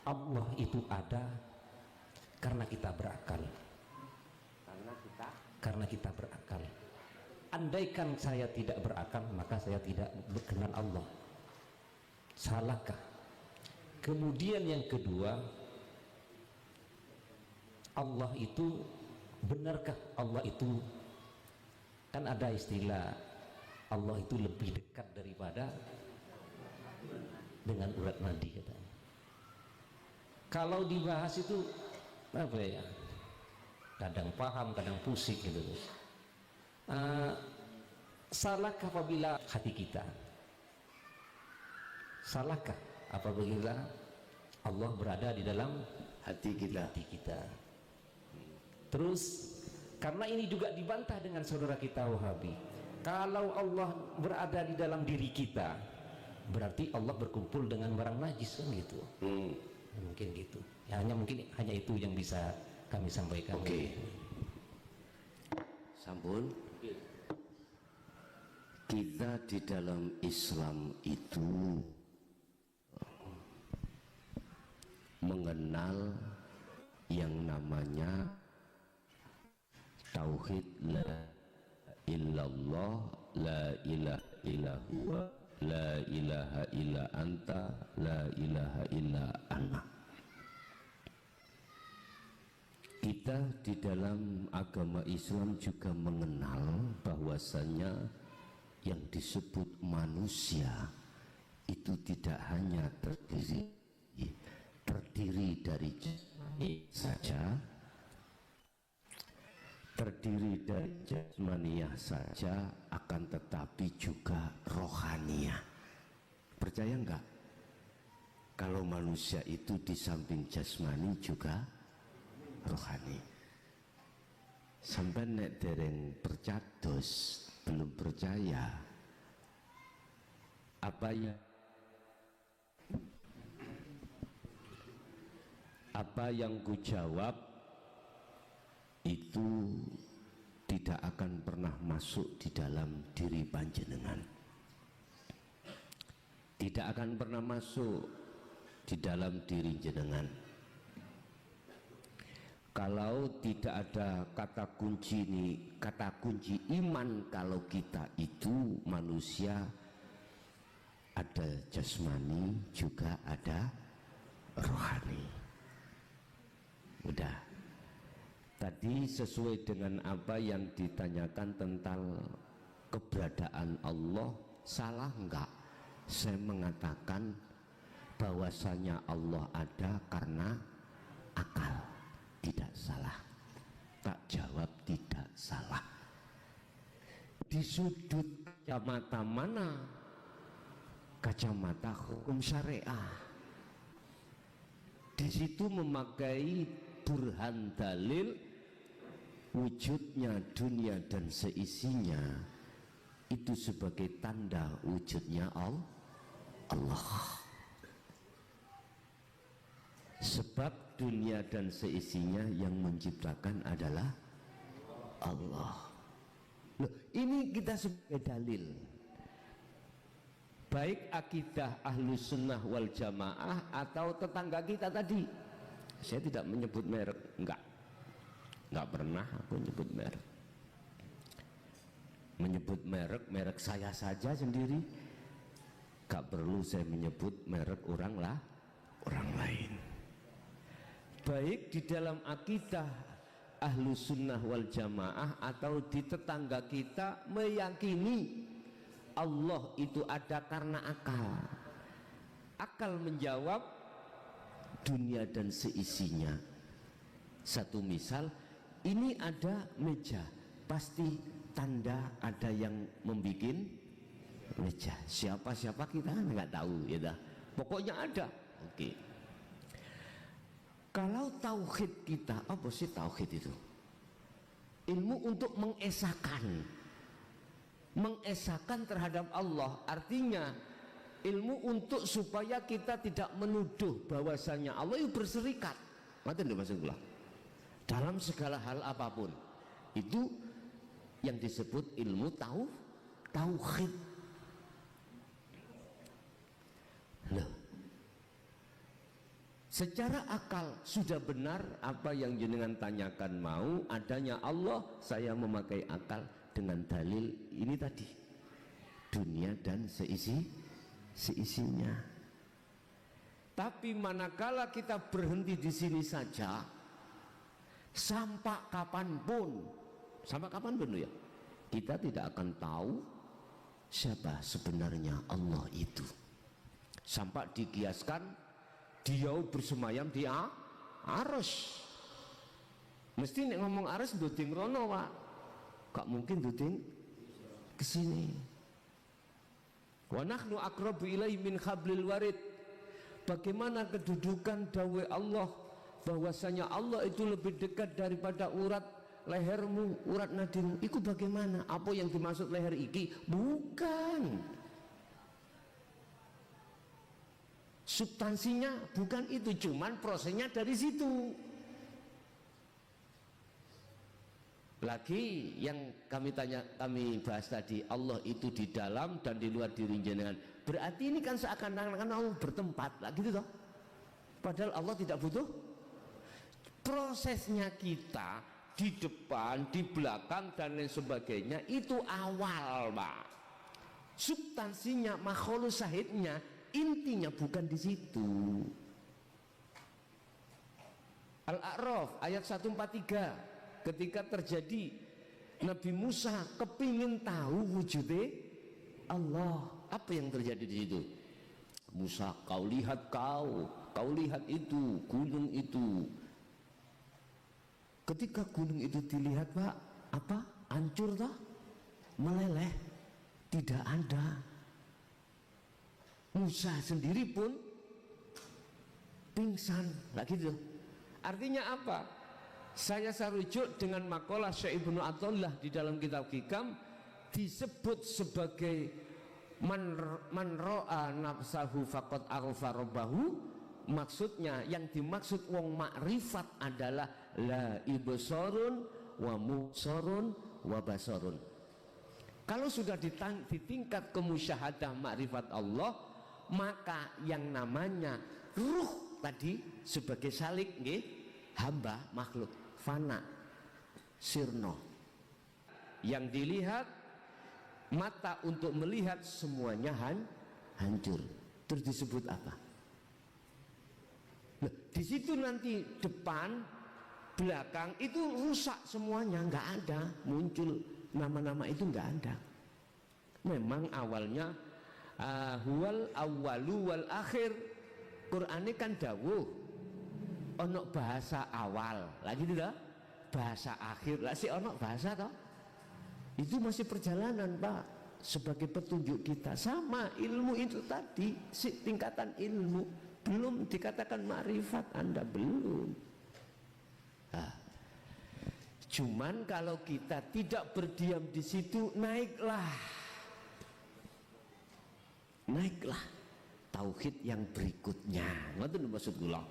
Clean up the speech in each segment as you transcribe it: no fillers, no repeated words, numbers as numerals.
Allah itu ada karena kita berakal. Karena kita berakal. Andaikan saya tidak berakal, maka saya tidak mengenal Allah. Salahkah? Kemudian yang kedua, Allah itu, benarkah Allah itu, kan ada istilah Allah itu lebih dekat daripada dengan urat nadi katanya. Kalau dibahas itu apa ya, kadang paham kadang pusing gitu. Salahkah apabila hati kita, salahkah apabila Allah berada di dalam hati kita. Terus karena ini juga dibantah dengan saudara kita Wahabi, kalau Allah berada di dalam diri kita berarti Allah berkumpul dengan barang najis kan gitu. Mungkin gitu ya, hanya itu yang bisa kami sampaikan. Sampun. Kita di dalam Islam itu mengenal yang namanya tauhid la illallah, la ilaha illallah, la ilaha illa anta, la ilaha illa ana. Kita di dalam agama Islam juga mengenal bahwasanya yang disebut manusia itu tidak hanya terdiri dari jasmaniah saja, akan tetapi juga rohaniah. Percaya enggak kalau manusia itu di samping jasmani juga rohani? Sampai nek dereng percados, belum percaya apa yang ku jawab itu tidak akan pernah masuk di dalam diri panjenengan, tidak akan pernah masuk di dalam diri jenengan. Kalau tidak ada kata kunci iman, kalau kita itu manusia, ada jasmani juga ada rohani. Udah. Tadi sesuai dengan apa yang ditanyakan tentang keberadaan Allah, salah enggak saya mengatakan bahwasanya Allah ada karena akal? Tidak salah. Tak jawab tidak salah. Di sudut kacamata mana? Kacamata hukum syariah. Di situ memakai burhan dalil wujudnya dunia dan seisinya itu sebagai tanda wujudnya Allah. Sebab dunia dan seisinya yang menciptakan adalah Allah. Loh, ini kita sebagai dalil. Baik akidah Ahlus Sunnah wal Jamaah atau tetangga kita tadi. Saya tidak menyebut merek, enggak pernah aku menyebut merek. Menyebut merek saya saja sendiri. Enggak perlu saya menyebut merek orang lain. Baik di dalam akidah Ahlus Sunnah wal Jamaah atau di tetangga kita meyakini Allah itu ada karena akal. Akal menjawab dunia dan seisinya. Satu misal, ini ada meja, pasti tanda ada yang membuat meja. Siapa kita kan nggak tahu ya dah. Pokoknya ada. Oke. Kalau tauhid kita, apa sih tauhid itu? Ilmu untuk mengesahkan terhadap Allah. Artinya ilmu untuk supaya kita tidak menuduh bahwasanya Allah itu berserikat. Maksudnya maksudnya dalam segala hal apapun. Itu yang disebut ilmu tauhid. Loh, Secara akal sudah benar apa yang jenengan tanyakan, mau adanya Allah, saya memakai akal dengan dalil ini tadi, dunia dan seisinya. Tapi manakala kita berhenti di sini saja, sampai kapanpun ya, kita tidak akan tahu siapa sebenarnya Allah itu. Sampai dikiaskan dia bersemayam di arsy. Mesti nek ngomong arsy duding rono, Pak. Gak mungkin duding kesini. Wa nahnu aqrabu ilaihi min hablil warid. Bagaimana kedudukan dawe Allah, bahwasanya Allah itu lebih dekat daripada urat lehermu, urat nadimu. Itu bagaimana? Apa yang dimaksud leher iki? Bukan. Substansinya bukan itu, cuman prosesnya dari situ. Lagi yang kami bahas tadi, Allah itu di dalam dan di luar diri jenengan. Berarti ini kan seakan-akan Allah bertempat, lah gitu toh. Padahal Allah tidak butuh. Prosesnya kita di depan, di belakang dan lain sebagainya itu awal, Pak. Substansinya, makhluk syahidnya, intinya bukan di situ. Al-A'raf ayat 143. Ketika terjadi Nabi Musa kepingin tahu wujudnya Allah, apa yang terjadi di situ? Musa, kau lihat itu gunung itu. Ketika gunung itu dilihat, Pak, apa? Hancur toh? Meleleh, tidak ada. Musa sendiri pun pingsan, lah gitu. Artinya apa? Saya rujuk dengan makalah Syekh Ibnu Athaillah di dalam kitab Hikam, disebut sebagai man ra'a nafsahu faqad arafa rabbahu. Maksudnya yang dimaksud wong makrifat adalah la ibsarun wa musarun wa basarun. Kalau sudah di tingkat kemusyahadah makrifat Allah, maka yang namanya ruh tadi sebagai salik nggih, hamba makhluk fana sirno, yang dilihat mata untuk melihat semuanya hancur. Terus disebut apa? Nah, di situ nanti depan belakang itu rusak semuanya, nggak ada, muncul nama-nama itu nggak ada. Memang awalnya huwal awwalu wal akhir. Quran ini kan dawuh ono bahasa awal lagi tidak, bahasa akhir lah, si ono bahasa toh. Itu masih perjalanan, Pak, sebagai petunjuk kita. Sama ilmu itu tadi, si tingkatan ilmu belum dikatakan makrifat, Anda belum. Nah, cuman kalau kita tidak berdiam di situ, naiklah tauhid yang berikutnya. Ngoten maksud kula.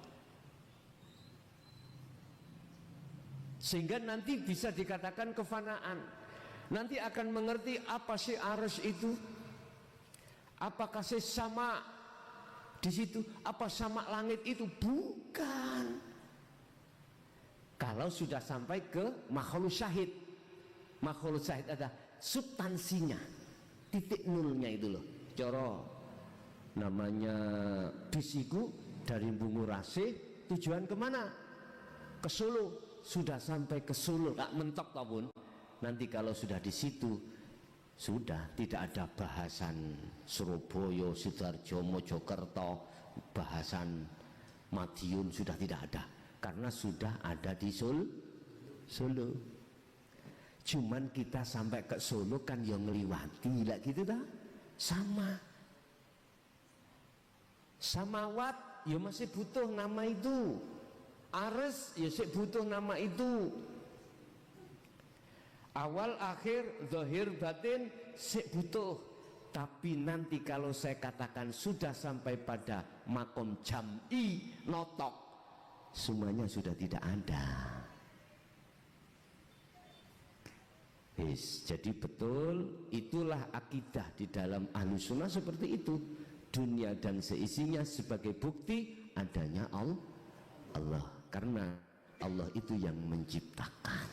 Sehingga nanti bisa dikatakan kefanaan. Nanti akan mengerti apa sih arsy itu? Apakah sih sama di situ? Apa sama langit itu? Bukan. Kalau sudah sampai ke makhluk syahid. Makhluk syahid ada substansinya, titik nolnya itu loh. Coro namanya bisiku dari Bungurasih, tujuan kemana? Ke Solo. Sudah sampai ke Solo, tak mentok tahun. Nanti kalau sudah di situ, sudah tidak ada bahasan Surabaya, Sidoarjo, Mojokerto, bahasan Madiun, sudah tidak ada, karena sudah ada di Solo. Cuman kita sampai ke Solo kan yang ngeliwati lah gitu dah. Samawat ya masih butuh nama itu. Ares ya sih butuh nama itu. Awal akhir zahir batin sih butuh. Tapi nanti kalau saya katakan sudah sampai pada makom jam'i notok, semuanya sudah tidak ada. Jadi betul, itulah akidah di dalam Ahlussunnah seperti itu. Dunia dan seisinya sebagai bukti adanya Allah, karena Allah itu yang menciptakan.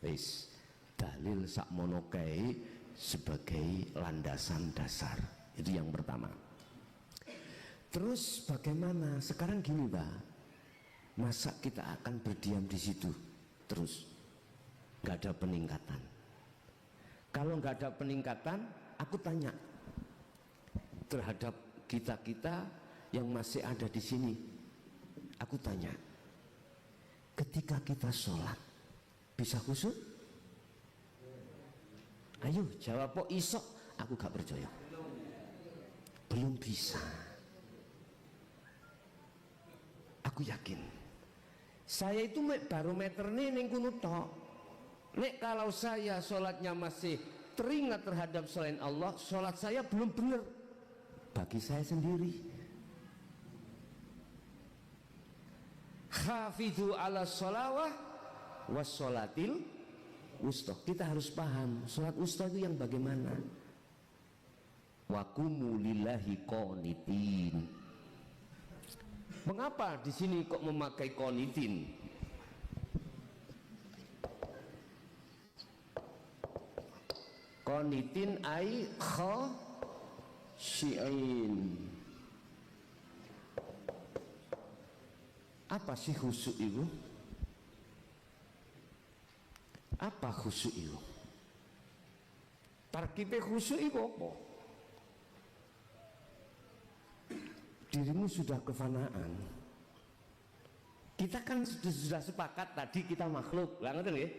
Wis dalil sakmono kae sebagai landasan dasar. Itu yang pertama. Terus bagaimana? Sekarang gini Pak, masa kita akan berdiam di situ terus? Gak ada peningkatan. Kalau gak ada peningkatan, aku tanya terhadap kita-kita yang masih ada di sini. Aku tanya, ketika kita sholat bisa khusyuk? Ayo jawab kok iso? Aku gak percaya. Belum bisa. Aku yakin saya itu barometer ning kuno tok. Nek kalau saya sholatnya masih teringat terhadap selain Allah, sholat saya belum benar bagi saya sendiri. Hafidhu ala sholawah was sholatil wusta. Kita harus paham sholat wusta itu yang bagaimana. Wa qumu lillahi qanitin. Mengapa di sini kok memakai qanitin? Qanitin ai khashi'in. Apa sih khusyuk itu? Apa khusyuk itu? Tarkibe khusyuk itu apa? Dirimu sudah kefanaan. Kita kan sudah sepakat tadi kita makhluk, lah ngerti nggih?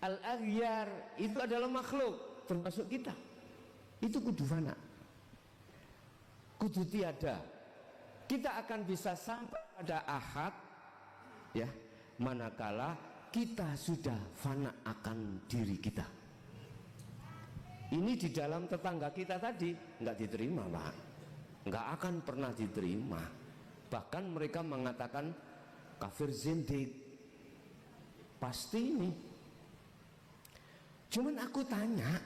Al-aghyar itu adalah makhluk, termasuk kita. Itu kudu fana. Kudu tiada. Kita akan bisa sampai pada ahad ya, manakala kita sudah fana akan diri kita. Ini di dalam tetangga kita tadi nggak diterima, Pak. Nggak akan pernah diterima. Bahkan mereka mengatakan kafir zindik. Pasti ini. Cuman aku tanya,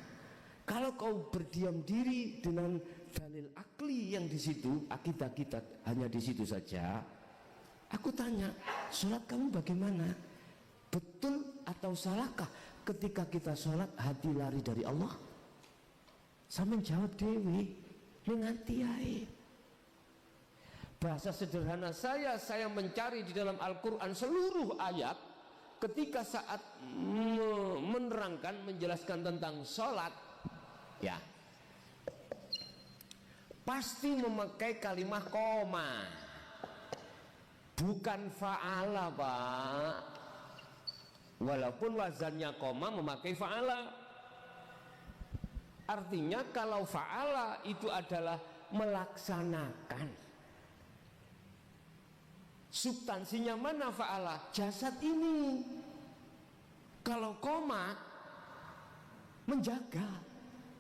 kalau kau berdiam diri dengan dalil akli yang di situ, akidah kita hanya di situ saja. Aku tanya, sholat kamu bagaimana? Betul atau salahkah ketika kita sholat hati lari dari Allah? Saya menjawab dewi, nganti ae. Bahasa sederhana saya mencari di dalam Al-Quran seluruh ayat ketika saat menerangkan, menjelaskan tentang sholat, ya pasti memakai kalimat koma, bukan fa'ala, Pak. Walaupun wazannya koma memakai fa'ala. Artinya kalau fa'ala itu adalah melaksanakan. Substansinya mana fa'ala? Jasad ini. Kalau koma menjaga.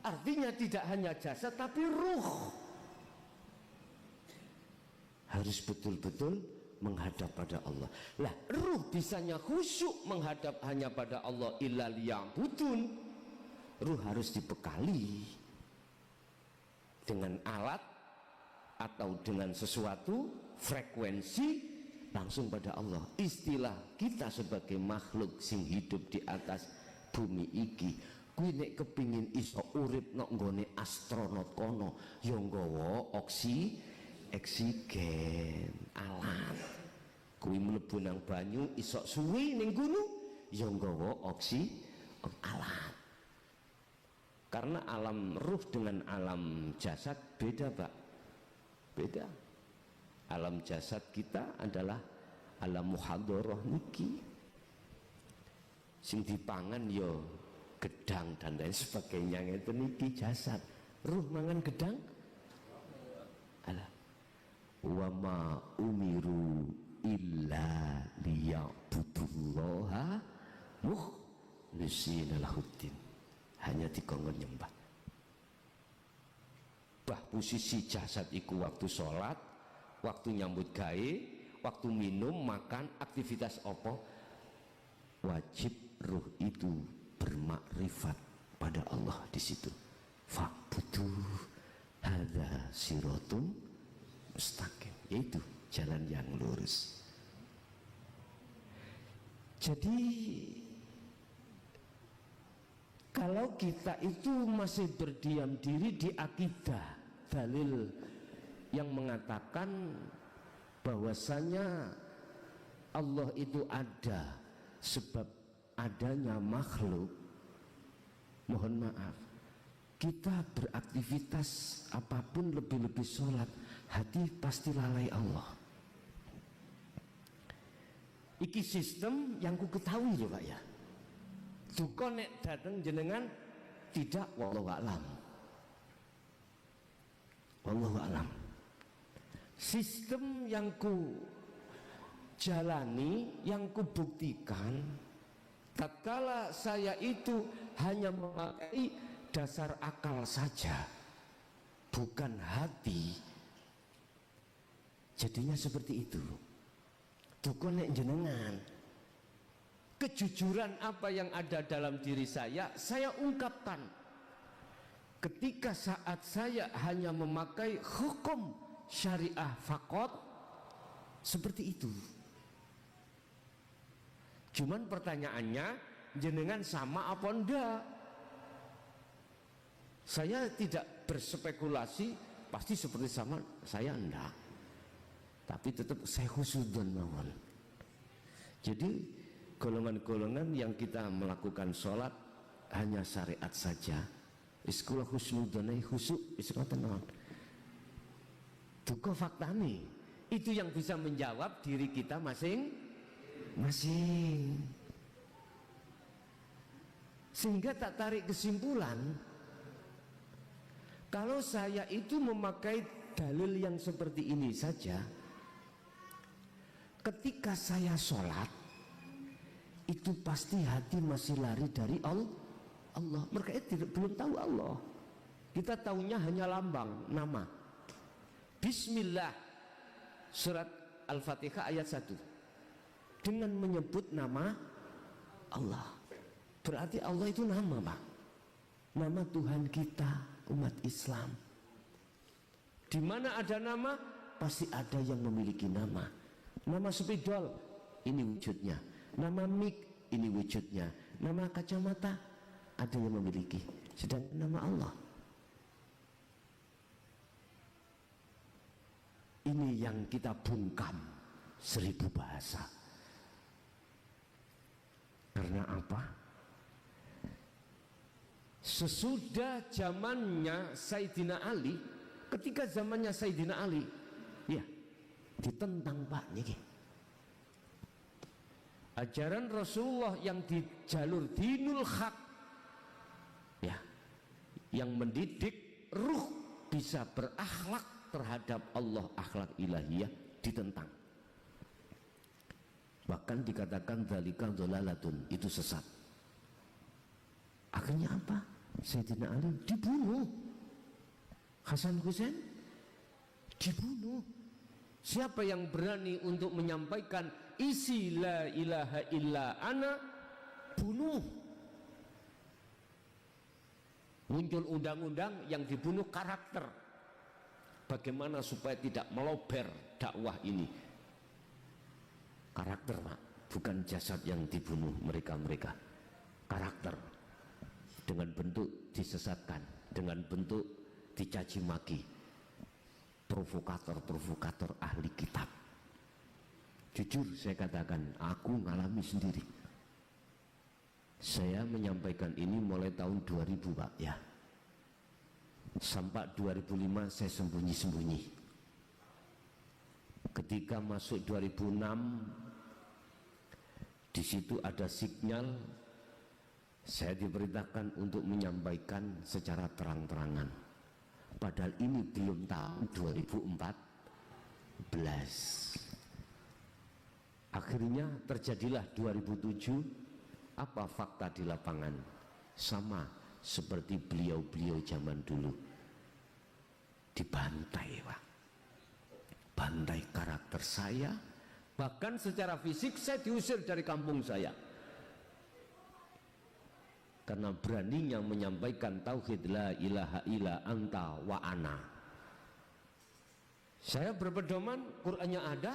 Artinya tidak hanya jasad tapi ruh. Harus betul-betul menghadap pada Allah. Lah, ruh bisanya khusyuk menghadap hanya pada Allah illa liya'budun. Ruh harus dibekali dengan alat atau dengan sesuatu frekuensi langsung pada Allah. Istilah kita sebagai makhluk sing hidup di atas bumi iki, kuwi nek kepingin iso urip nok nggone astronot kono ya nggawa oksigen alat. Kuwi mlebu nang banyu iso suwi ning gunung ya nggawa alat. Karena alam ruh dengan alam jasad beda, Pak. Beda. Alam jasad kita adalah alam muhadharah niki. Sing dipangan yo gedang dan lain sebagainya ngeten niki jasad. Ruh mangan gedang. Alah. Wa ma umiru illa liya'budullaha mukhlisina lahuddin. Hanya dikongkon nyembah. Bah posisi jasad iku waktu sholat, waktu nyambut gawe, waktu minum, makan, aktivitas apa, wajib ruh itu bermakrifat pada Allah di situ. Fa'budu hadza siratum mustaqim, yaitu jalan yang lurus. Jadi kalau kita itu masih berdiam diri di akidah, dalil yang mengatakan bahwasanya Allah itu ada sebab adanya makhluk, mohon maaf, kita beraktivitas apapun, lebih-lebih sholat, hati pasti lalai Allah. Iki sistem yang ku ketahui loh Pak ya. Duka nek dateng jenengan tidak, wallahu a'lam. Wallahu a'lam. Sistem yang ku jalani, yang ku buktikan, tatkala saya itu hanya memakai dasar akal saja, bukan hati, jadinya seperti itu. Duka nek jenengan, kejujuran apa yang ada dalam diri saya ungkapkan. Ketika saat saya hanya memakai hukum syariah faqat, seperti itu. Cuman pertanyaannya, jenengan sama apa enggak? Saya tidak berspekulasi pasti seperti sama, saya enggak. Tapi tetap saya husnudzon mawon. Jadi golongan-golongan yang kita melakukan sholat hanya syariat saja, iskula husnudzonai khusuk iskoten mawon. Duka faktane itu yang bisa menjawab diri kita masing-masing. Sehingga tak tarik kesimpulan, kalau saya itu memakai dalil yang seperti ini saja, ketika saya sholat itu pasti hati masih lari dari Allah. Mereka belum tahu Allah. Kita tahunya hanya lambang, nama. Bismillah, surat Al-Fatihah ayat 1, dengan menyebut nama Allah. Berarti Allah itu nama, Pak. Nama Tuhan kita, umat Islam. Di mana ada nama, pasti ada yang memiliki nama. Nama spidol, ini wujudnya. Nama mik, ini wujudnya. Nama kacamata, ada yang memiliki. Sedangkan nama Allah, ini yang kita bungkam 1000 bahasa. Karena apa? Sesudah zamannya Sayyidina Ali, ketika zamannya Sayyidina Ali, ya, ditentang Pak niki. Ajaran Rasulullah yang di jalur dinul haq, ya, yang mendidik ruh bisa berakhlak terhadap Allah, akhlak ilahiyah, ditentang. Bahkan dikatakan dzalika dhalalatun, itu sesat. Akhirnya apa? Sayyidina Ali dibunuh. Hasan Husain dibunuh. Siapa yang berani untuk menyampaikan isi la ilaha illa ana, bunuh. Muncul undang-undang yang dibunuh karakter. Bagaimana supaya tidak melober dakwah ini? Karakter, Pak, bukan jasad yang dibunuh mereka-mereka. Karakter, dengan bentuk disesatkan, dengan bentuk dicaci maki. Provokator-provokator ahli kitab. Jujur saya katakan, aku ngalami sendiri. Saya menyampaikan ini mulai tahun 2000 Pak ya. Sampai 2005 saya sembunyi-sembunyi. Ketika masuk 2006, di situ ada sinyal, saya diperintahkan untuk menyampaikan secara terang-terangan. Padahal ini belum tahun 2014. Akhirnya terjadilah 2007. Apa fakta di lapangan? Sama seperti beliau-beliau zaman dulu. Dibantai, Pak. Bantai karakter saya. Bahkan secara fisik saya diusir dari kampung saya. Karena beraninya menyampaikan tauhid la ilaha illa anta wa ana. Saya berpedoman Qur'annya ada.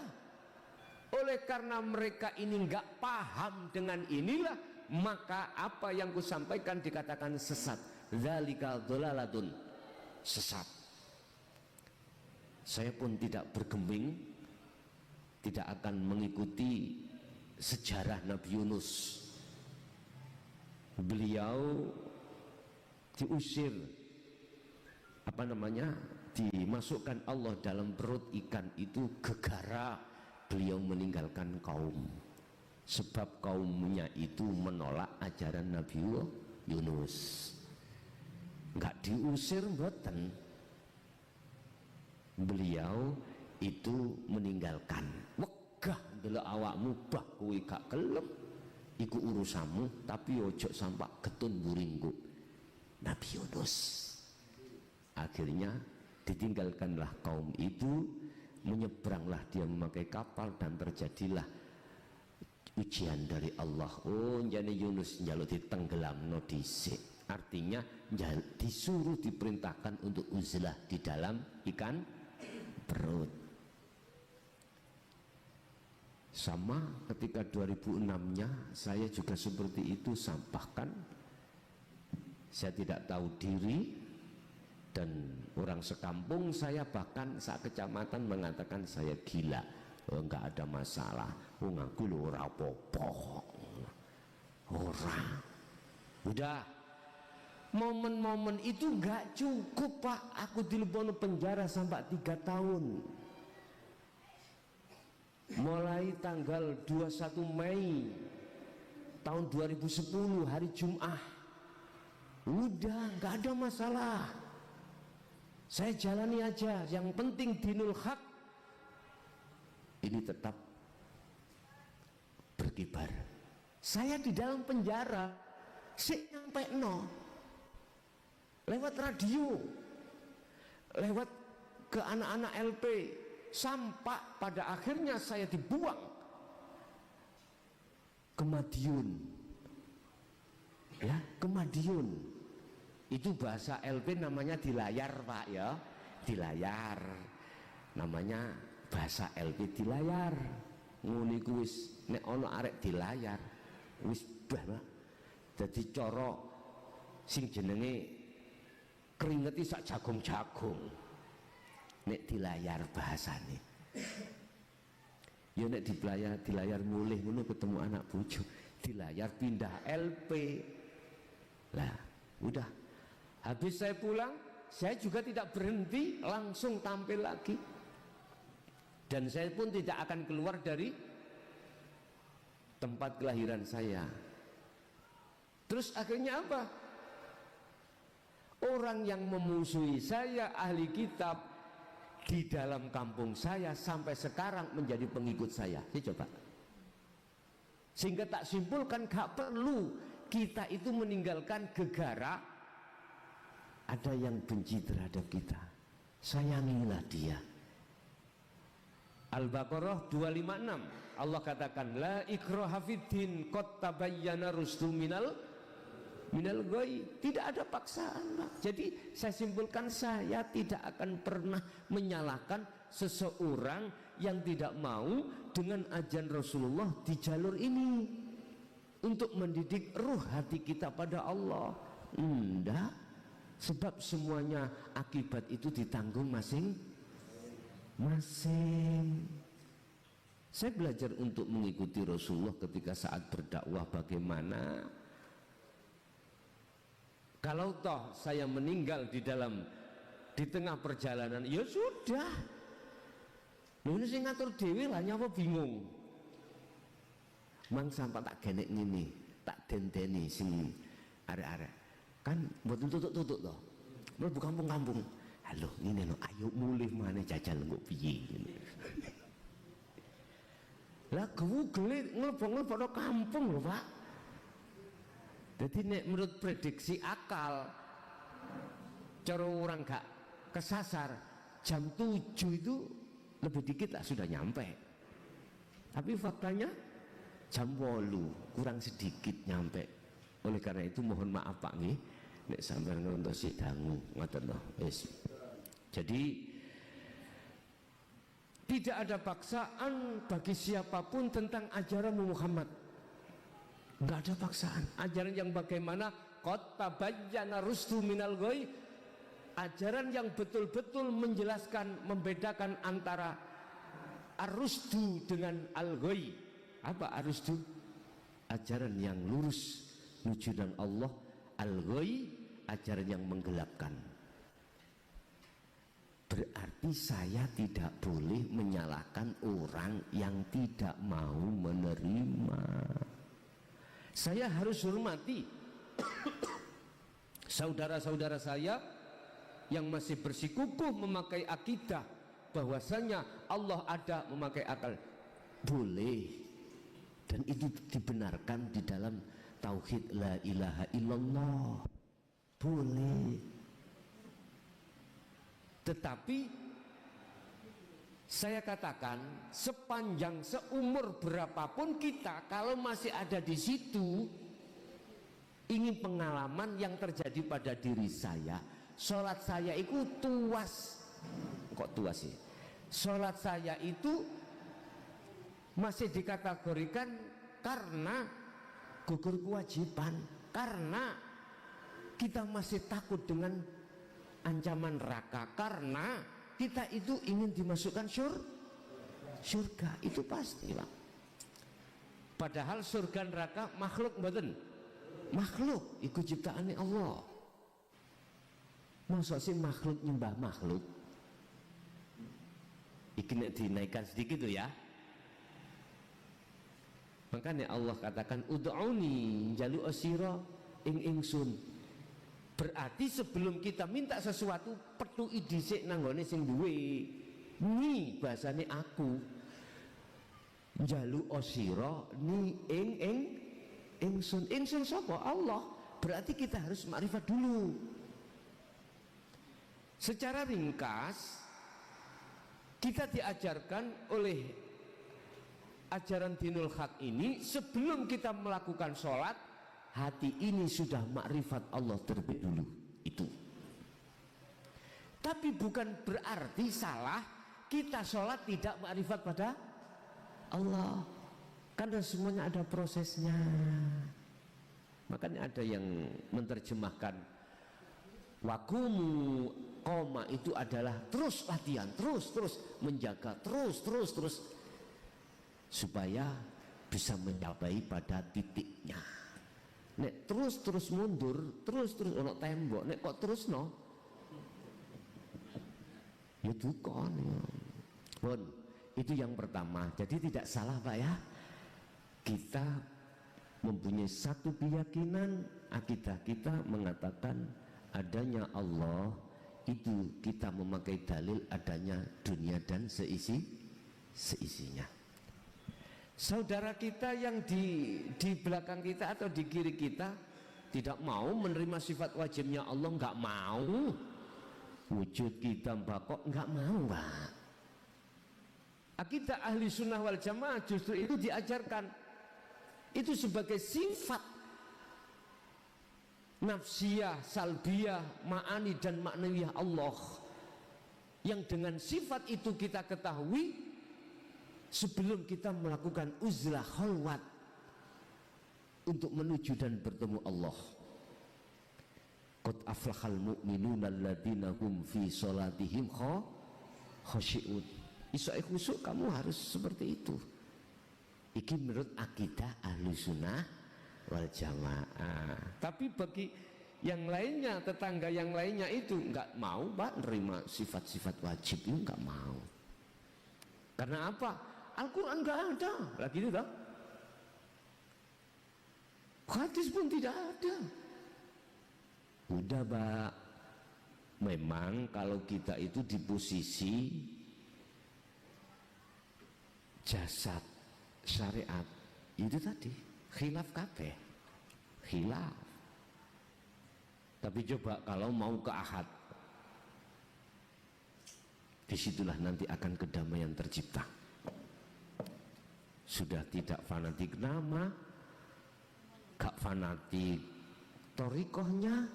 Oleh karena mereka ini nggak paham dengan inilah, maka apa yang kusampaikan dikatakan sesat. Dzalika dhalalatun, sesat. Saya pun tidak bergeming, tidak akan mengikuti sejarah Nabi Yunus. Beliau diusir, dimasukkan Allah dalam perut ikan itu gegara beliau meninggalkan kaum, sebab kaumnya itu menolak ajaran Nabi Yunus. Enggak diusir mboten, beliau itu meninggalkan. Wegah ndelok awakmu bah kowe gak gelem iku urusanmu, tapi ojo sampak getun buringku. Nabi Yunus akhirnya ditinggalkanlah kaum itu, menyeberanglah dia memakai kapal dan terjadilah ujian dari Allah. Oh jane Yunus njaluk ditenggelamno dhisik, artinya disuruh diperintahkan untuk uzlah di dalam ikan perut. Sama ketika 2006-nya saya juga seperti itu, sampahkan. Saya tidak tahu diri dan orang sekampung saya bahkan kecamatan mengatakan saya gila. Oh, enggak ada masalah. Oh ngaku lho ora apa-apa. Ora. Udah. Momen-momen itu enggak cukup, Pak. Aku dilebokno penjara sampai 3 tahun. Mulai tanggal 21 Mei tahun 2010 hari Jumat. Udah nggak ada masalah, saya jalani aja. Yang penting dinul haq ini tetap berkibar. Saya di dalam penjara sik nyampe no lewat radio, lewat ke anak-anak LP, sampai pada akhirnya saya dibuang ke Madiun. Ya, ke Madiun. Itu bahasa LP namanya di layar, Pak, ya. Di layar. Namanya bahasa LP di layar. Ngono iku wis nek ana arek di layar wis bah, Pak. Dadi cara sing jenenge keringeti sak jagung-jagung. Nek di layar bahasane. Ya nek di layar mulih ngono ketemu anak bojo, di layar pindah LP. Lah, udah. Habis saya pulang, saya juga tidak berhenti, langsung tampil lagi. Dan saya pun tidak akan keluar dari tempat kelahiran saya. Terus akhirnya apa? Orang yang memusuhi saya, ahli kitab, di dalam kampung saya sampai sekarang menjadi pengikut saya. Ini coba. Sehingga tak simpulkan gak perlu kita itu meninggalkan gegara. Ada yang benci terhadap kita, sayangilah dia. Al-Baqarah 256 Allah katakan la ikraha fiddin qad tabayyana rusdu minal ghoi. Tidak ada paksaan, Pak. Jadi saya simpulkan, saya tidak akan pernah menyalahkan seseorang yang tidak mau dengan ajaran Rasulullah di jalur ini untuk mendidik ruh hati kita pada Allah. Enggak. Sebab semuanya akibat itu ditanggung masing-masing. Saya belajar untuk mengikuti Rasulullah ketika saat berdakwah bagaimana. Kalau toh saya meninggal di tengah perjalanan, ya sudah. Lu ini sing ngatur dhewe lah, nyawa bingung. Mang sampai tak genek ngene, tak dendeni sing arek-arek. Kan buat tutuk-tutuk toh. Mlebu kampung-kampung. Halo, ngene lho, ayo mulih maneh jajal engko piye ngene. Lah gele nglebok-nglebokno kampung lho, Pak. Jadi nek menurut prediksi akal, cara orang gak kesasar, jam 7 itu lebih dikit lah sudah nyampe. Tapi faktanya jam 8 kurang sedikit nyampe. Oleh karena itu mohon maaf Pak nggih, nek sampeyan ngontos dangu ngoten to. Wis. Jadi Tidak ada paksaan bagi siapapun tentang ajaran Muhammad. Enggak ada paksaan. Ajaran yang bagaimana? Qad tabayyana rusdu minal ghoi. Ajaran yang betul-betul menjelaskan, membedakan antara ar-rusdu dengan al-ghoi. Apa ar-rusdu? Ajaran yang lurus menuju dan Allah. Al-ghoi, ajaran yang menggelapkan. Berarti saya tidak boleh menyalahkan orang yang tidak mau menerima. Saya harus hormati saudara-saudara saya yang masih bersikukuh memakai akidah bahwasanya Allah ada, memakai akal. Boleh. Dan itu dibenarkan di dalam tauhid la ilaha illallah. Boleh. Tetapi saya katakan, sepanjang seumur berapapun kita, kalau masih ada di situ, ingin pengalaman yang terjadi pada diri saya, sholat saya itu tuas. Kok tuas sih? Sholat saya itu masih dikategorikan karena gugur kewajiban, karena kita masih takut dengan ancaman neraka, karena kita itu ingin dimasukkan surga. Itu pasti, Pak. Padahal surga neraka makhluk mboten? Makhluk, itu ciptaannya Allah. Masa sih makhluk nyembah makhluk? Iki nek dinaikkan sedikit tuh ya. Makanya Allah katakan ud'uni jalu asira ing ingsun. Berarti sebelum kita minta sesuatu, petuki dhisik nanggone sing duwe. Ni bahasane aku. Jalu asira ni ingsun. Ingsun sapa? Allah. Berarti kita harus makrifat dulu. Secara ringkas, kita diajarkan oleh ajaran Dinul Haq ini, sebelum kita melakukan sholat, hati ini sudah makrifat Allah terlebih dulu. Itu. Tapi bukan berarti salah kita sholat tidak makrifat pada Allah, karena semuanya ada prosesnya. Makanya ada yang menerjemahkan wakumu koma itu adalah terus latihan, terus menjaga, terus supaya bisa mencapai pada titiknya. Nek terus mundur, terus ono tembok, nek kok terus no, ya dukon ya. Pun itu yang pertama. Jadi tidak salah Pak ya, kita mempunyai satu keyakinan, akidah kita mengatakan adanya Allah, itu kita memakai dalil adanya dunia dan seisinya. Saudara kita yang di belakang kita atau di kiri kita tidak mau menerima sifat wajibnya Allah, nggak mau. Wujud kita mbak kok nggak mau, Pak. Akidah ahli sunnah wal jamaah justru itu diajarkan itu sebagai sifat nafsiyah, salbiyah, ma'ani dan maknawiyah Allah, yang dengan sifat itu kita ketahui sebelum kita melakukan uzlah khalwat untuk menuju dan bertemu Allah. Qad aflahal mu'minuna alladzina hum fi sholatihim khashi'un. Isai khusyuk kamu harus seperti itu. Iki menurut akidah ahli sunnah wal jamaah. Tapi bagi yang lainnya, tetangga yang lainnya itu nggak mau Pak nerima sifat-sifat wajib ini, nggak mau. Karena apa? Al-Quran nggak ada lagi itu dah. Hadis pun tidak ada. Udah Pak, memang kalau kita itu di posisi jasad syariat itu tadi khilaf kabeh, khilaf. Tapi coba kalau mau ke ahad, disitulah nanti akan kedamaian tercipta. Sudah tidak fanatik nama, gak fanatik torikohnya,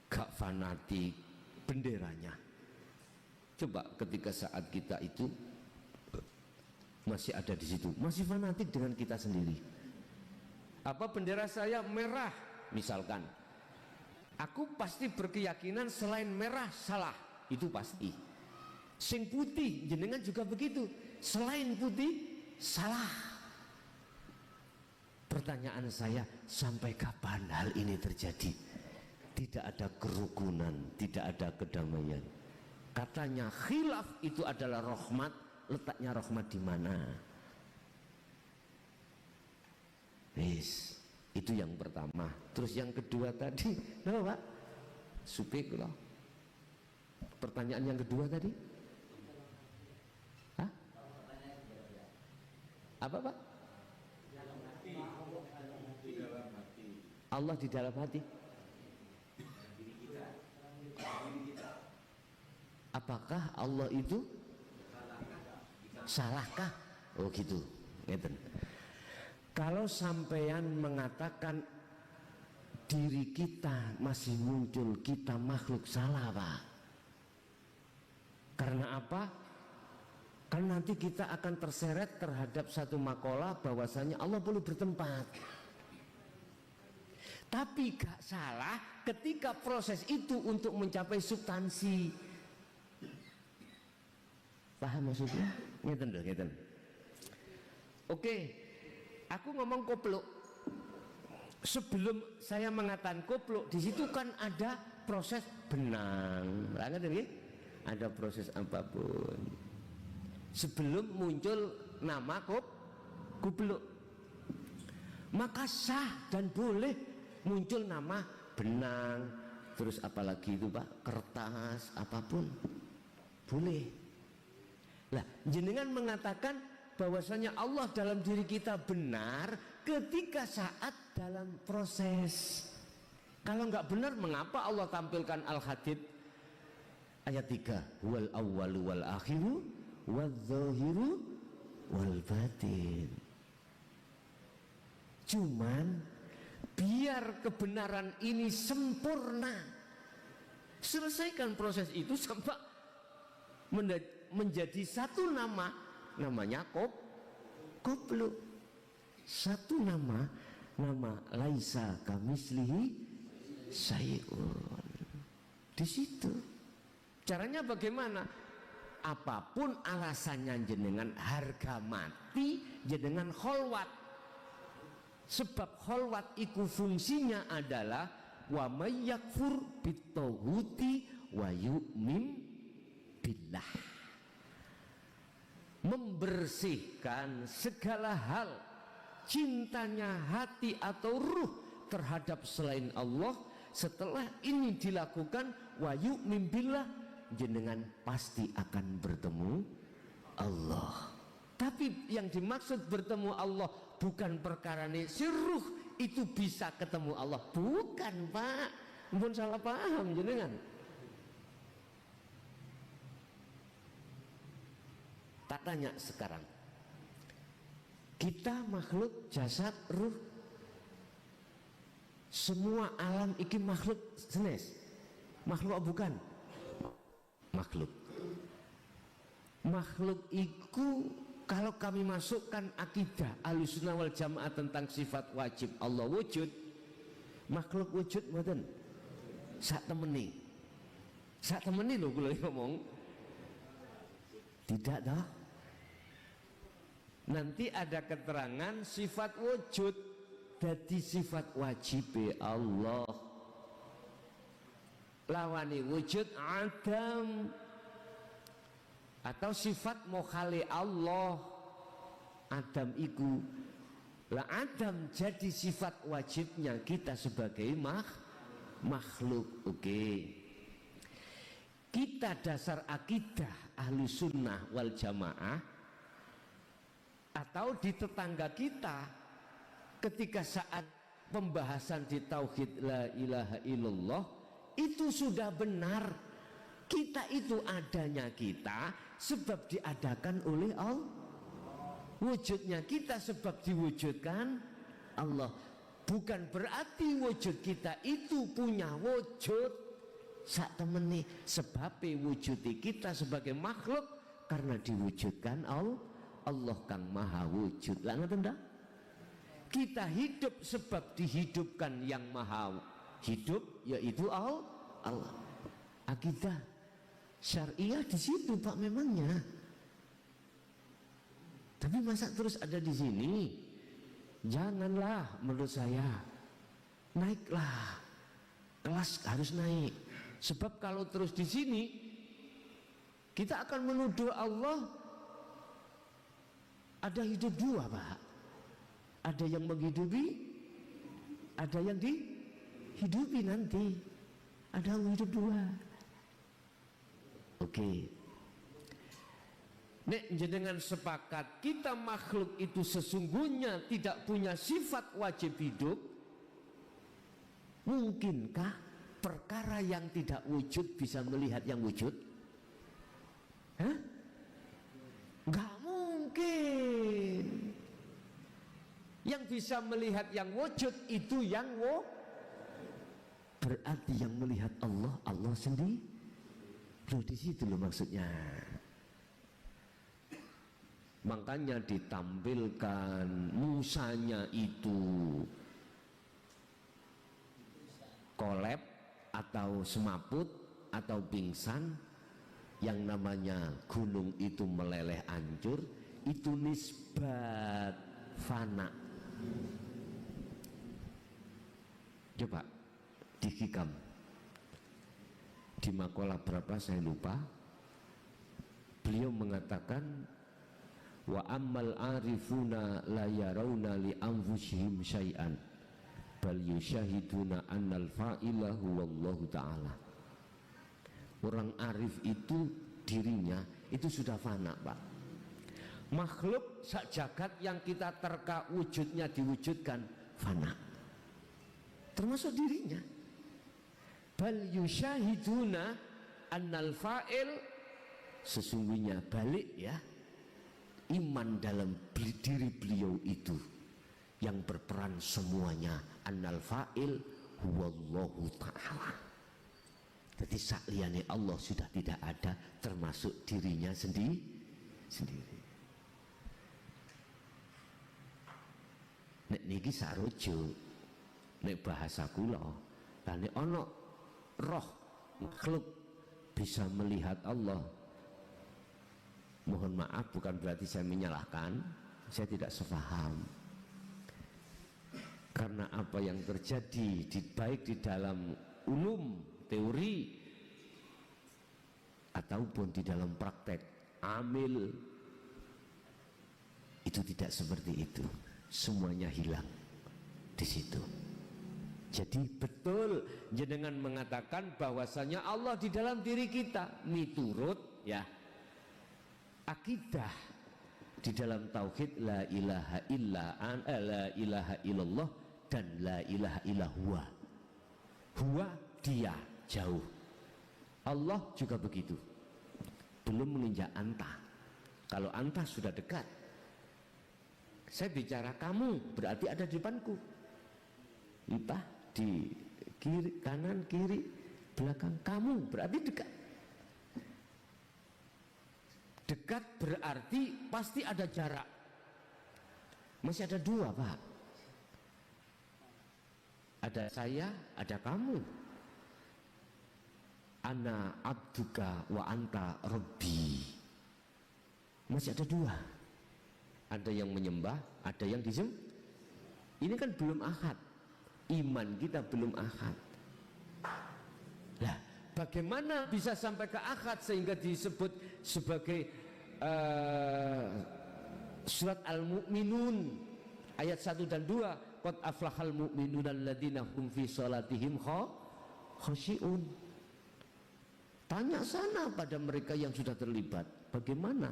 gak fanatik benderanya. Coba ketika saat kita itu masih ada di situ, masih fanatik dengan kita sendiri. Apa bendera saya merah misalkan, aku pasti berkeyakinan selain merah salah, itu pasti. Sing putih jenengan juga begitu, selain putih salah. Pertanyaan saya, sampai kapan hal ini terjadi? Tidak ada kerukunan, tidak ada kedamaian. Katanya khilaf itu adalah rahmat, letaknya rahmat di mana? Yes, itu yang pertama. Terus yang kedua tadi, apa Pak? Supik loh. Pertanyaan yang kedua tadi? Hah? Apa Pak? Allah di dalam hati. Apakah Allah itu salahkah? Oh gitu, ngeten. Kalau sampean mengatakan diri kita masih muncul, kita makhluk, salah Pak. Karena apa? Kan nanti kita akan terseret terhadap satu makalah bahwasanya Allah boleh bertempat. Tapi gak salah ketika proses itu untuk mencapai substansi. Paham maksudnya? Ngeten lho, ngeten. Oke, aku ngomong kopluk. Sebelum saya mengatakan kopluk, di situ kan ada proses benang. Ngerti nggih? Ada proses apapun. Sebelum muncul nama kopluk, maka sah dan boleh muncul nama benang, terus apalagi itu Pak, kertas, apapun boleh. Lah, jenengan mengatakan bahwasanya Allah dalam diri kita benar ketika saat dalam proses. Kalau enggak benar, mengapa Allah tampilkan Al-Hadid ayat 3, wal awwalu wal akhiru wal zahiru wal batin. Cuman biar kebenaran ini sempurna, selesaikan proses itu sampai menjadi satu nama, namanya kopluk. Satu nama laisa kamislihi syai'un. Di situ caranya bagaimana? Apapun alasannya jenengan harga mati, jenengan kholwat. Sebab kholwat itu fungsinya adalah wa may yakfur bitaghuti wa yu'min billah. Membersihkan segala hal cintanya hati atau ruh terhadap selain Allah. Setelah ini dilakukan wa yu'min billah, jenengan pasti akan bertemu Allah. Tapi yang dimaksud bertemu Allah bukan perkara si ruh itu bisa ketemu Allah, bukan Pak. Ampun salah paham jenengan. Tak tanya sekarang, kita makhluk jasad ruh, semua alam iki makhluk senes, makhluk bukan? Makhluk. Makhluk iku kalau kami masukkan akidah Ahlussunnah wal Jamaah tentang sifat wajib Allah wujud, makhluk wujud mboten? Sak temeni lho kula ngomong. Tidak dah. Nanti ada keterangan sifat wujud jadi sifat wajib Allah. Lawani wujud adam, atau sifat mokhali Allah. Adam iku lah, Adam jadi sifat wajibnya kita sebagai makhluk. Oke. Kita dasar akidah Ahlussunnah wal Jamaah atau di tetangga kita ketika saat pembahasan di tauhid la ilaha illallah itu sudah benar. Kita itu adanya kita sebab diadakan oleh Allah. Wujudnya kita sebab diwujudkan Allah. Bukan berarti wujud kita itu punya wujud sak temeni, sebab wujud kita sebagai makhluk karena diwujudkan Allah. Allah kang maha wujud. Lah ngoten ta? Kita hidup sebab dihidupkan yang maha hidup, yaitu Allah. Akidah syariah di situ Pak memangnya. Tapi masa terus ada di sini? Janganlah menurut saya. Naiklah. Kelas harus naik. Sebab kalau terus di sini kita akan menuduh Allah ada hidup dua Pak. Ada yang menghidupi, ada yang dihidupi nanti. Ada yang hidup dua. Oke. Nek jenengan sepakat kita makhluk itu sesungguhnya tidak punya sifat wajib hidup, mungkinkah perkara yang tidak wujud bisa melihat yang wujud? Hah? Enggak mungkin. Yang bisa melihat yang wujud itu yang berarti yang melihat Allah sendiri. Loh di situ loh maksudnya. Makanya ditampilkan Musanya itu kolab atau semaput atau pingsan, yang namanya gunung itu meleleh hancur, itu nisbat fana. Coba dihikam di makalah berapa saya lupa, beliau mengatakan wa ammal arifuna la yarawna li anfusihim syai'an bal yusyahiduna annal fa'ila huwallahu ta'ala. Orang arif itu dirinya itu sudah fana Pak. Makhluk sak jagat yang kita terka wujudnya diwujudkan fana, termasuk dirinya. Bal yusyahiduna annal fa'il, sesungguhnya balik ya, iman dalam diri beliau itu yang berperan semuanya, annal fa'il huwallahu ta'ala. Jadi sakliyane Allah sudah tidak ada, termasuk dirinya sendiri. Nek niki sarujuk, nek bahasa kula, lah nek ana roh makhluk bisa melihat Allah, mohon maaf bukan berarti saya menyalahkan, saya tidak sepaham. Karena apa yang terjadi baik di dalam ulum teori ataupun di dalam praktek amil itu tidak seperti itu. Semuanya hilang di situ. Jadi betul jenengan mengatakan bahwasanya Allah di dalam diri kita, miturut ya akidah di dalam tauhid la ilaha la ilaha illallah dan la ilaha illallah. Huwa dia jauh. Allah juga begitu. Belum menginjak anta. Kalau anta sudah dekat, saya bicara kamu berarti ada di depanku, entah di kiri, kanan, kiri, belakang, kamu berarti dekat. Dekat berarti pasti ada jarak. Masih ada dua Pak. Ada saya, ada kamu. Ana abduka wa anta rabbi. Masih ada dua. Ada yang menyembah, ada yang disembah. Ini kan belum ahad. Iman kita belum ahad. Lah, bagaimana bisa sampai ke ahad sehingga disebut sebagai surat Al-Mu'minun ayat 1 dan 2, qad aflahal mu'minun alladzina hum fi shalatihim khashi'un. Tanya sana pada mereka yang sudah terlibat, bagaimana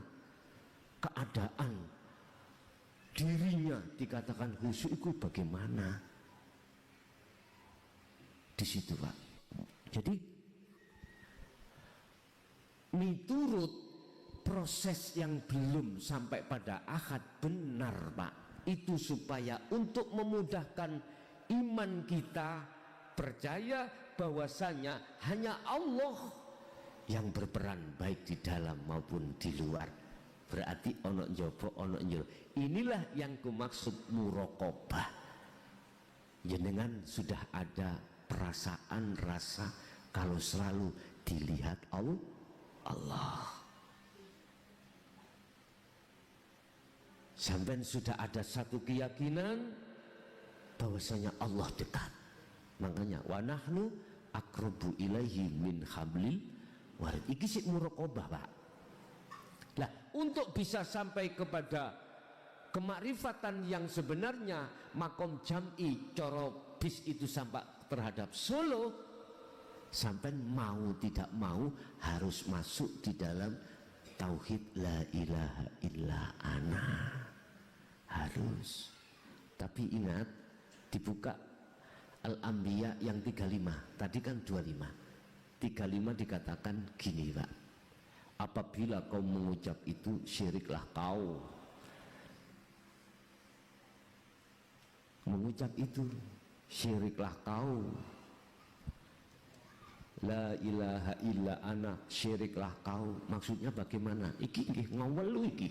keadaan dirinya dikatakan khusyuk itu bagaimana di situ Pak. Jadi miturut proses yang belum sampai pada akad benar Pak, itu supaya untuk memudahkan iman kita percaya bahwasanya hanya Allah yang berperan baik di dalam maupun di luar berarti ono njaba ono njero. Inilah yang kumaksud muraqabah. Jenengan sudah ada perasaan rasa kalau selalu dilihat Allah. Sampai sudah ada satu keyakinan bahwasanya Allah dekat. Makanya wa nahnu aqrabu ilaihi min hablil warid. Iki sik muraqabah, Pak. Lah, untuk bisa sampai kepada kemakrifatan yang sebenarnya makom jam'i coro bis itu sampai terhadap solo, sampai mau tidak mau harus masuk di dalam tauhid la ilaha illa ana. Harus. Tapi ingat, dibuka Al-Anbiya yang 35, tadi kan 25. 35 dikatakan gini, Pak. Apabila kau mengucap itu, syiriklah kau. Mengucap itu, syiriklah kau. La ilaha illa ana, syiriklah kau. Maksudnya bagaimana? Iki ngawel lu iki.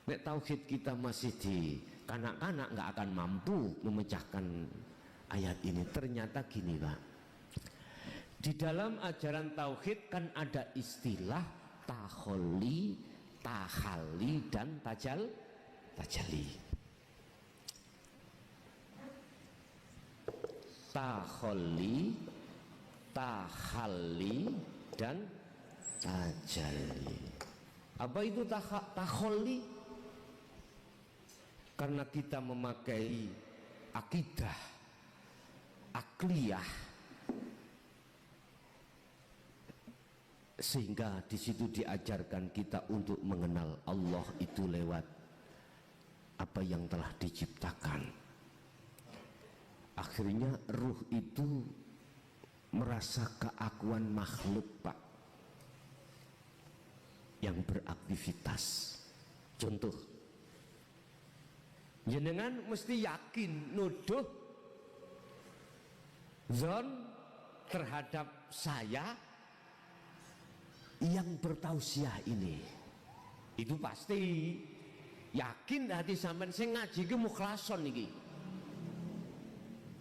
Nek tauhid kita masih di kanak-kanak nggak akan mampu memecahkan ayat ini. Ternyata gini, Pak. Di dalam ajaran tauhid kan ada istilah taholli, tahalli dan tajalli. Taholli, tahalli dan tajalli. Apa itu taholli? Karena kita memakai akidah akliyah, sehingga di situ diajarkan kita untuk mengenal Allah itu lewat apa yang telah diciptakan. Akhirnya ruh itu merasa keakuan makhluk, Pak, yang beraktivitas. Contoh, jenengan mesti yakin nuduh zon terhadap saya yang bertausiah ini. Itu pasti yakin hati sampean sing ngaji ki mukhlason iki.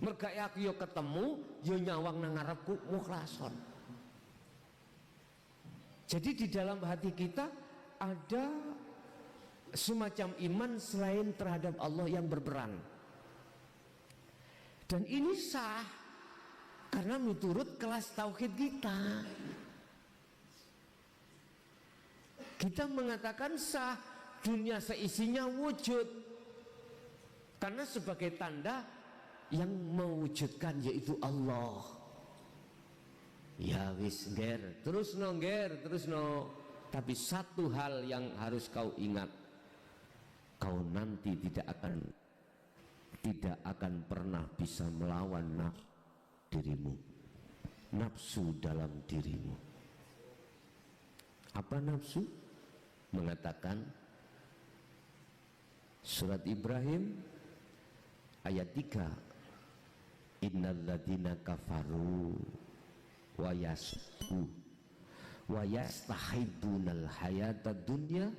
Merga aku yo ketemu yo nyawang nang ngarepku mukhlason. Jadi di dalam hati kita ada semacam iman selain terhadap Allah yang berperan. Dan ini sah karena menurut kelas tauhid kita. Kita mengatakan sah, dunia seisinya wujud. Karena sebagai tanda yang mewujudkan yaitu Allah. Ya wis nger, terus no. Tapi satu hal yang harus kau ingat, kau nanti tidak akan pernah bisa melawan dirimu, nafsu dalam dirimu. Apa nafsu? Mengatakan surat Ibrahim ayat 3, innal ladzina kafaru wa yastahibunal hayatad dunya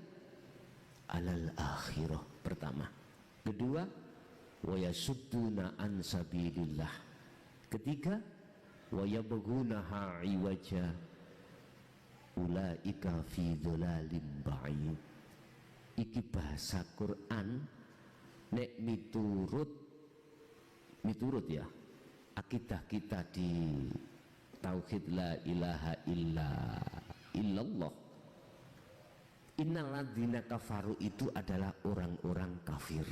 alal akhirah. Pertama. Kedua, wa yasudduna an sabilillah. Ketiga, wa yabghunaha iwaja ulaika fi dhalalim ba'id. Iki bahasa Quran nek miturut ya akidah kita di tauhid la ilaha illallah. Innal ladzina kafaru itu adalah orang-orang kafir.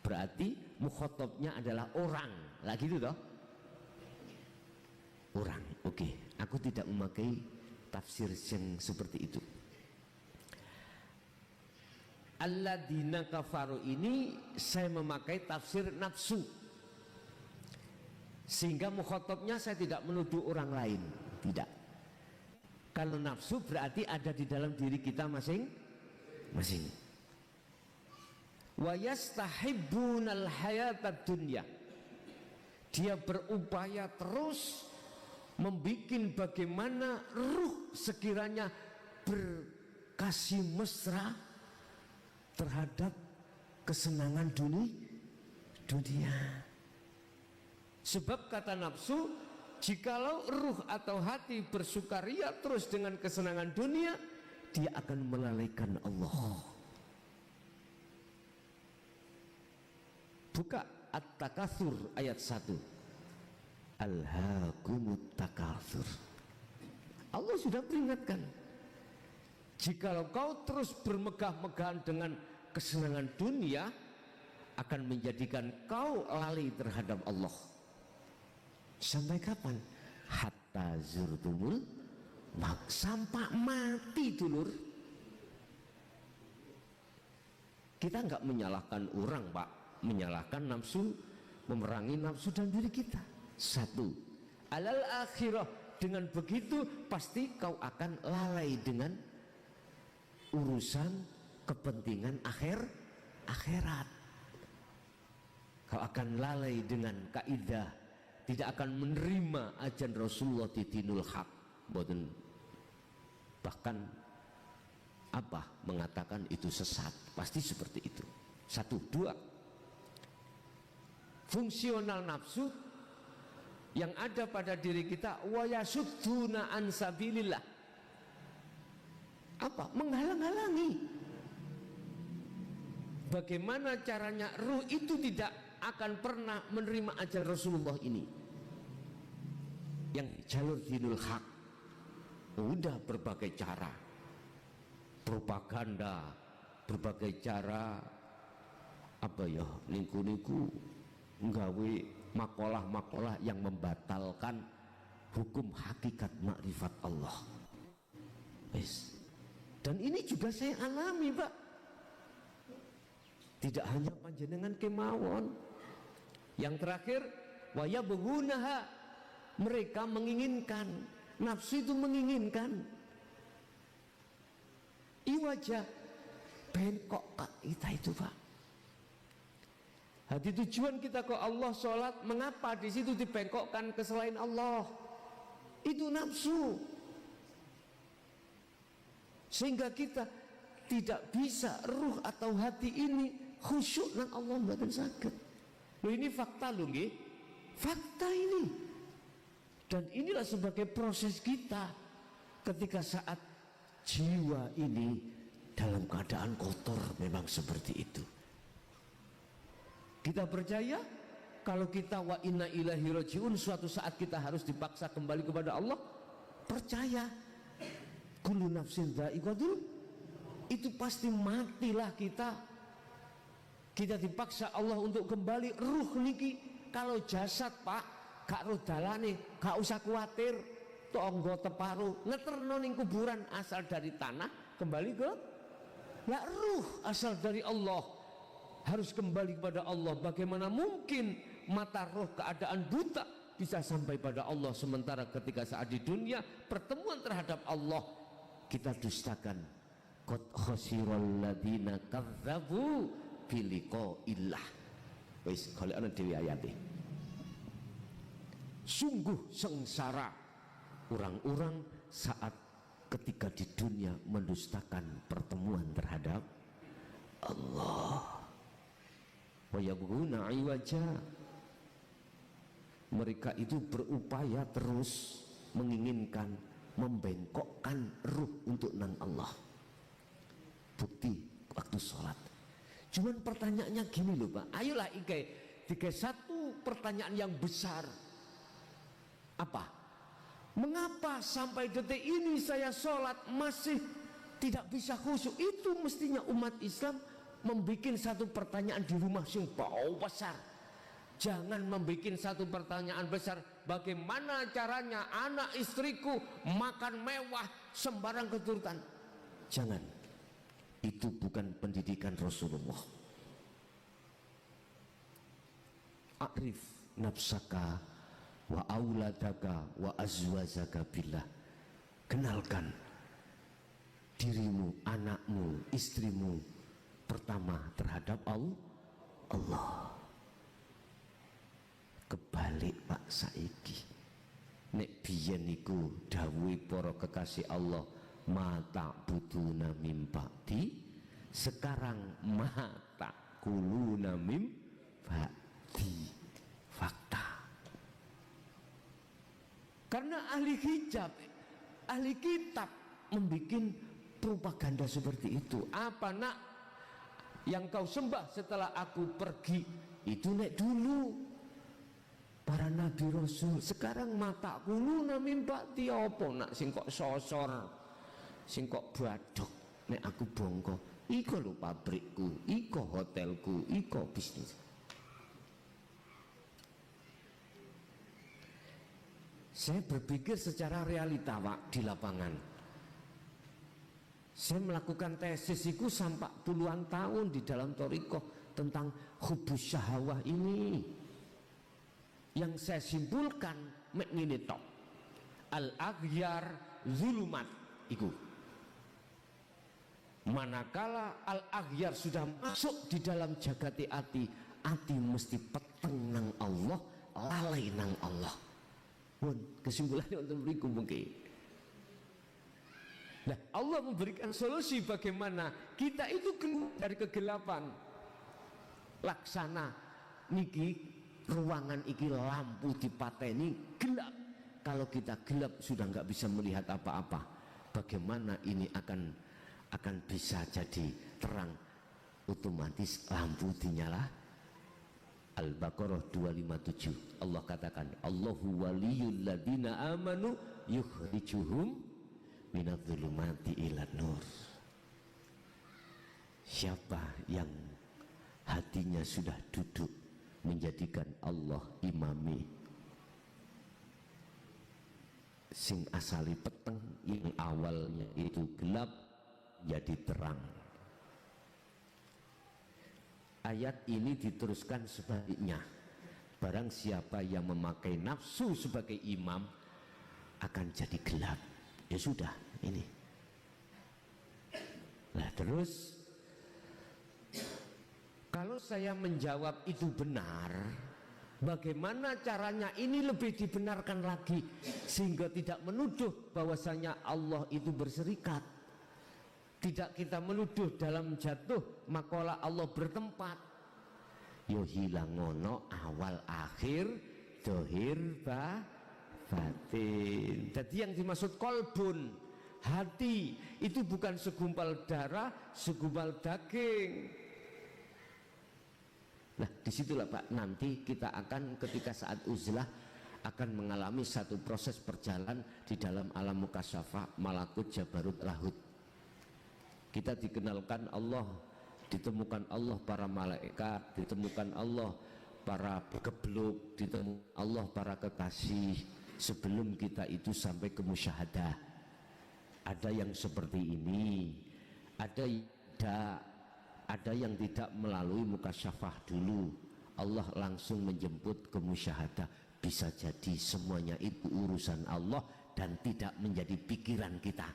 Berarti mukhatabnya adalah orang. Lah gitu toh? Orang. Oke, aku tidak memakai tafsir yang seperti itu. Alladzina kafaru ini saya memakai tafsir nafsu, sehingga mukhatabnya saya tidak menuduh orang lain. Tidak. Kalau nafsu berarti ada di dalam diri kita masing-masing. Wa yastahibbunal hayatad dunya. Dia berupaya terus membikin bagaimana ruh sekiranya kasih mesra terhadap kesenangan dunia. Sebab kata nafsu, jikalau ruh atau hati bersukaria terus dengan kesenangan dunia, dia akan melalaikan Allah. Buka At-Takatsur ayat 1. Alhaakumut takatsur. Allah sudah peringatkan, jikalau kau terus bermegah-megahan dengan kesenangan dunia, akan menjadikan kau lalai terhadap Allah. Sampai kapan? Hatta zurtumul maut, sampai mati dulur. Kita enggak menyalahkan orang, Pak, menyalahkan nafsu, memerangi nafsu dan diri kita. Satu, alal akhirah, dengan begitu pasti kau akan lalai dengan urusan kepentingan akhirat. Kau akan lalai dengan kaidah, tidak akan menerima ajaran Rasulullah di dinul haq. Bahkan apa mengatakan itu sesat, pasti seperti itu. Satu. Dua, fungsional nafsu yang ada pada diri kita, wa yasudduna an sabilillah. Apa? Menghalang-halangi. Bagaimana caranya ruh itu tidak akan pernah menerima ajaran Rasulullah ini, yang jalur dinul haq. Udah berbagai cara, propaganda, berbagai cara, apa ya, niku nggawe makalah-makalah yang membatalkan hukum hakikat makrifat Allah. Dan ini juga saya alami, Pak. Tidak hanya panjenengan kemawon. Yang terakhir, waya begunaha, mereka menginginkan, nafsu itu menginginkan. Iwajah bengkok kita itu, Pak. Hati tujuan kita ke Allah sholat, mengapa di situ dibengkokkan ke selain Allah? Itu nafsu. Sehingga kita tidak bisa ruh atau hati ini khusyuk nang Allah mboten saged. Loh, ini fakta lho nggih. Fakta ini. Dan inilah sebagai proses kita ketika saat jiwa ini dalam keadaan kotor, memang seperti itu. Kita percaya kalau kita wa inna ilaihi rajiun, suatu saat kita harus dipaksa kembali kepada Allah. Percaya kullu nafsin dha'iqatul, itu pasti matilah kita. Kita dipaksa Allah untuk kembali. Ruh niki kalau jasad, Pak, gak roh dalane, gak usah khawatir. Tonggo teparu ngeterno ning kuburan asal dari tanah kembali ke lah, ruh asal dari Allah harus kembali kepada Allah. Bagaimana mungkin mata roh keadaan buta bisa sampai pada Allah, sementara ketika saat di dunia pertemuan terhadap Allah kita dustakan. Qad khasiral ladina kadzdzabu biliqa'illah. Wis kalau ana dhewe ayate. Sungguh sengsara orang-orang saat ketika di dunia mendustakan pertemuan terhadap Allah. Wa yabghuna iwaja, mereka itu berupaya terus menginginkan membengkokkan ruh untuk nang Allah. Bukti waktu sholat. Cuman pertanyaannya gini loh, Pak. Ayolah tiga satu pertanyaan yang besar. Apa? Mengapa sampai detik ini saya sholat masih tidak bisa khusyuk? Itu mestinya umat Islam membuat satu pertanyaan di rumah sing bau besar. Jangan membuat satu pertanyaan besar, bagaimana caranya anak istriku makan mewah sembarang keturutan. Jangan. Itu bukan pendidikan Rasulullah. A'rif nafsaka wa auladaka wa azwajaka billah. Kenalkan dirimu, anakmu, istrimu pertama terhadap Allah. Kebalik, Pak, saiki nek biyen niku dawuhe para kekasih Allah, mata buduna mim ba'di, sekarang mata kuluna mim ba'di. Fakta. Karena ahli hijab, ahli kitab membuat propaganda seperti itu. Apa nak yang kau sembah setelah aku pergi? Itu nek dulu para nabi rasul. Sekarang mata kuluna mim ba'di apa nak sing kok sosor, sing kok badok. Nek aku bongko, iko lho pabrikku, iko hotelku, iko bisnis. Saya berpikir secara realita Pak di lapangan. Saya melakukan tesis itu sampai puluhan tahun di dalam thariqah tentang hubus syahwah ini. Yang saya simpulkan mek ngene tok. Al-aghyar zulumat iku. Manakala al-aghyar sudah masuk di dalam jagati ati, ati mesti peteng nang Allah, lalai nang Allah. Pun kesimpulannya untuk beriku mungkin. Nah, Allah memberikan solusi bagaimana kita itu keluar dari kegelapan. Laksana niki ruangan iki lampu dipateni gelap. Kalau kita gelap sudah nggak bisa melihat apa-apa. Bagaimana ini akan bisa jadi terang? Otomatis lampu dinyala. Al-Baqarah 257 Allah katakan Allahu waliyul ladina amanu yukhrijuhum minadh-dhulumati ilan nur. Siapa yang hatinya sudah duduk menjadikan Allah imami, sing asali peteng yang awalnya itu gelap jadi terang. Ayat ini diteruskan sebaliknya. Barang siapa yang memakai nafsu sebagai imam akan jadi gelap. Ya sudah ini. Nah terus kalau saya menjawab itu benar, bagaimana caranya ini lebih dibenarkan lagi sehingga tidak menuduh bahwasanya Allah itu berserikat. Tidak kita menuduh dalam jatuh makalah Allah bertempat. Yo hilang ngono awal akhir dohir batin. Jadi yang dimaksud kolbun, hati itu bukan segumpal darah, segumpal daging. Nah disitulah Pak, nanti kita akan ketika saat uzlah akan mengalami satu proses perjalanan di dalam alam mukasyafah, malakut, jabarut, lahut. Kita dikenalkan Allah, ditemukan Allah para malaikat, ditemukan Allah para kebluk, ditemukan Allah para kekasih. Sebelum kita itu sampai ke musyahadah, ada yang seperti ini, ada yang tidak melalui mukasyafah dulu. Allah langsung menjemput ke musyahadah. Bisa jadi semuanya itu urusan Allah dan tidak menjadi pikiran kita.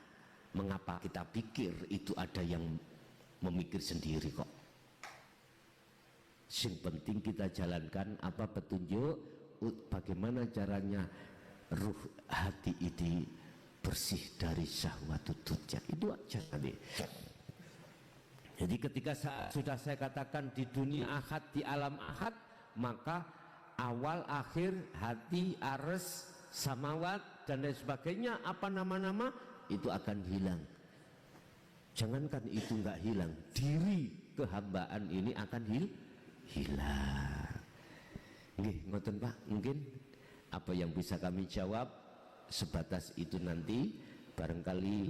Mengapa kita pikir itu ada yang memikir sendiri kok. Yang penting kita jalankan apa petunjuk, bagaimana caranya ruh hati ini bersih dari syahwatut dunya. Itu aja tadi. Jadi ketika sudah saya katakan di dunia ahad, di alam ahad, maka awal akhir hati ares samawat dan lain sebagainya, apa nama-nama itu akan hilang. Jangankan itu enggak hilang, diri kehambaan ini akan hilang. Nggih, ngoten Pak, mungkin apa yang bisa kami jawab sebatas itu nanti barangkali